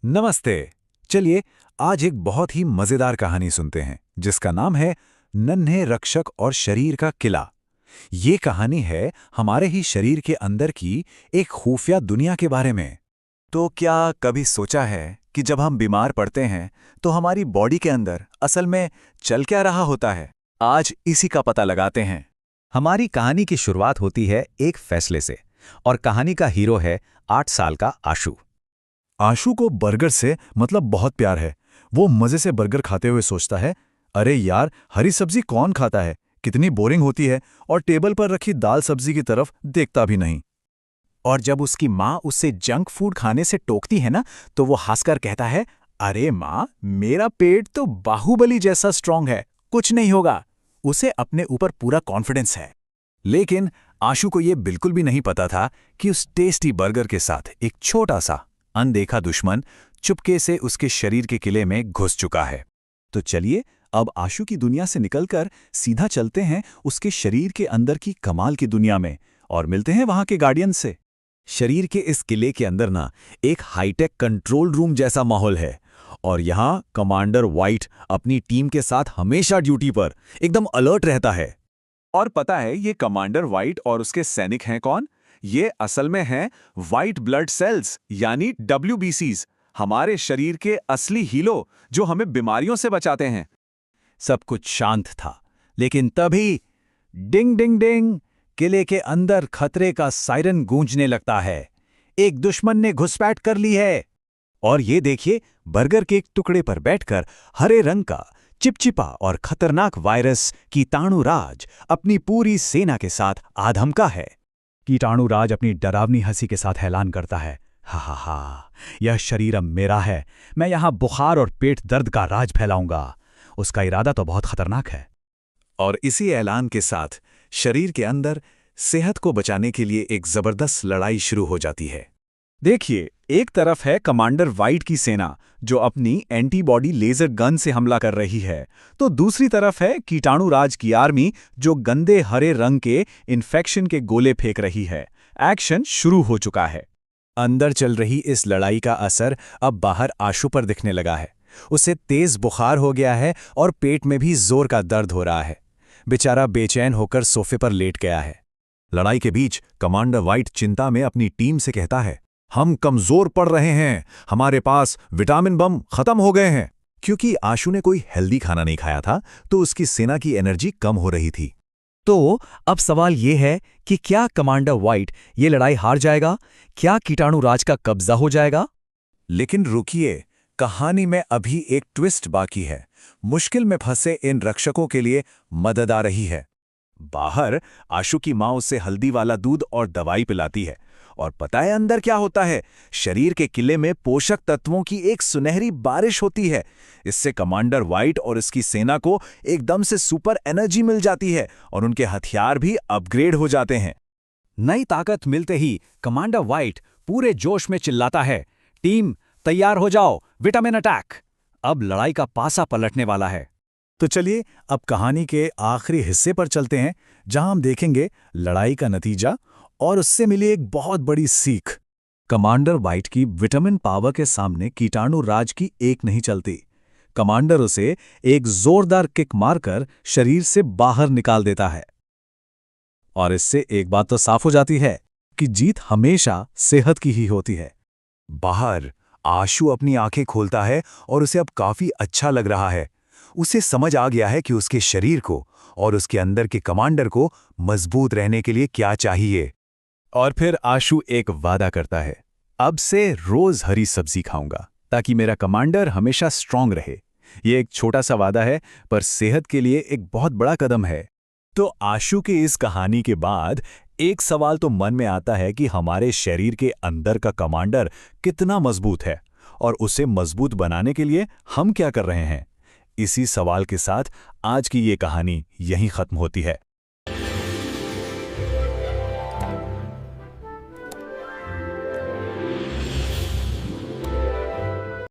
नमस्ते। चलिए आज एक बहुत ही मजेदार कहानी सुनते हैं जिसका नाम है नन्हे रक्षक और शरीर का किला। ये कहानी है हमारे ही शरीर के अंदर की एक खुफिया दुनिया के बारे में। तो क्या कभी सोचा है कि जब हम बीमार पड़ते हैं तो हमारी बॉडी के अंदर असल में चल क्या रहा होता है? आज इसी का पता लगाते हैं। हमारी कहानी की शुरुआत होती है एक फैसले से और कहानी का हीरो है 8 साल का आशु। आशु को बर्गर से मतलब बहुत प्यार है। वो मजे से बर्गर खाते हुए सोचता है, अरे यार, हरी सब्जी कौन खाता है, कितनी बोरिंग होती है, और टेबल पर रखी दाल सब्जी की तरफ देखता भी नहीं। और जब उसकी माँ उसे जंक फूड खाने से टोकती है ना, तो वो हंसकर कहता है, अरे माँ, मेरा पेट तो बाहुबली जैसा स्ट्रांग है, कुछ नहीं होगा। उसे अपने ऊपर पूरा कॉन्फिडेंस है। लेकिन आशु को यह बिल्कुल भी नहीं पता था कि उस टेस्टी बर्गर के साथ एक छोटा सा अनदेखा दुश्मन चुपके से उसके शरीर के किले में घुस चुका है। तो चलिए अब आशु की दुनिया से निकलकर सीधा चलते हैं उसके शरीर के अंदर की कमाल की दुनिया में और मिलते हैं वहां के गार्डियन से। शरीर के इस किले के अंदर ना एक हाईटेक कंट्रोल रूम जैसा माहौल है और यहाँ कमांडर व्हाइट अपनी टीम के साथ हमेशा ड्यूटी पर एकदम अलर्ट रहता है। और पता है ये कमांडर व्हाइट और उसके सैनिक हैं कौन? ये असल में हैं व्हाइट ब्लड सेल्स यानी WBCs, हमारे शरीर के असली हीरो जो हमें बीमारियों से बचाते हैं। सब कुछ शांत था, लेकिन तभी डिंग डिंग डिंग किले के अंदर खतरे का सायरन गूंजने लगता है। एक दुश्मन ने घुसपैठ कर ली है। और ये देखिए, बर्गर के एक टुकड़े पर बैठकर हरे रंग का चिपचिपा और खतरनाक वायरस कीटाणुराज अपनी पूरी सेना के साथ आधमका है। कीटाणुराज अपनी डरावनी हंसी के साथ ऐलान करता है, हा हा हा, यह शरीर अब मेरा है। मैं यहां बुखार और पेट दर्द का राज फैलाऊंगा। उसका इरादा तो बहुत खतरनाक है। और इसी ऐलान के साथ शरीर के अंदर सेहत को बचाने के लिए एक जबरदस्त लड़ाई शुरू हो जाती है। देखिए, एक तरफ है कमांडर व्हाइट की सेना जो अपनी एंटीबॉडी लेजर गन से हमला कर रही है, तो दूसरी तरफ है कीटाणुराज की आर्मी जो गंदे हरे रंग के इन्फेक्शन के गोले फेंक रही है। एक्शन शुरू हो चुका है। अंदर चल रही इस लड़ाई का असर अब बाहर आशु पर दिखने लगा है। उसे तेज बुखार हो गया है और पेट में भी जोर का दर्द हो रहा है। बेचारा बेचैन होकर सोफे पर लेट गया है। लड़ाई के बीच कमांडर व्हाइट चिंता में अपनी टीम से कहता है, हम कमजोर पड़ रहे हैं, हमारे पास विटामिन बम खत्म हो गए हैं। क्योंकि आशु ने कोई हेल्दी खाना नहीं खाया था तो उसकी सेना की एनर्जी कम हो रही थी। तो अब सवाल ये है कि क्या कमांडर व्हाइट ये लड़ाई हार जाएगा? क्या कीटाणुराज का कब्जा हो जाएगा? लेकिन रुकिए, कहानी में अभी एक ट्विस्ट बाकी है। मुश्किल में फंसे इन रक्षकों के लिए मदद आ रही है। बाहर आशु की मां उसे हल्दी वाला दूध और दवाई पिलाती है। और पता है अंदर क्या होता है? शरीर के किले में पोषक तत्वों की एक सुनहरी बारिश होती है। इससे कमांडर व्हाइट और इसकी सेना को एकदम से सुपर एनर्जी मिल जाती है और उनके हथियार भी अपग्रेड हो जाते हैं। नई ताकत मिलते ही कमांडर व्हाइट पूरे जोश में चिल्लाता है, टीम तैयार हो जाओ, विटामिन अटैक। अब लड़ाई का पासा पलटने वाला है। तो चलिए अब कहानी के आखिरी हिस्से पर चलते हैं जहां हम देखेंगे लड़ाई का नतीजा और उससे मिली एक बहुत बड़ी सीख। कमांडर व्हाइट की विटामिन पावर के सामने कीटाणुराज की एक नहीं चलती। कमांडर उसे एक जोरदार किक मारकर शरीर से बाहर निकाल देता है। और इससे एक बात तो साफ हो जाती है कि जीत हमेशा सेहत की ही होती है। बाहर आशु अपनी आंखें खोलता है और उसे अब काफी अच्छा लग रहा है। उसे समझ आ गया है कि उसके शरीर को और उसके अंदर के कमांडर को मजबूत रहने के लिए क्या चाहिए। और फिर आशु एक वादा करता है, अब से रोज हरी सब्जी खाऊंगा ताकि मेरा कमांडर हमेशा स्ट्रांग रहे। ये एक छोटा सा वादा है, पर सेहत के लिए एक बहुत बड़ा कदम है। तो आशु के इस कहानी के बाद एक सवाल तो मन में आता है कि हमारे शरीर के अंदर का कमांडर कितना मजबूत है और उसे मजबूत बनाने के लिए हम क्या कर रहे हैं। इसी सवाल के साथ आज की ये कहानी यहीं खत्म होती है।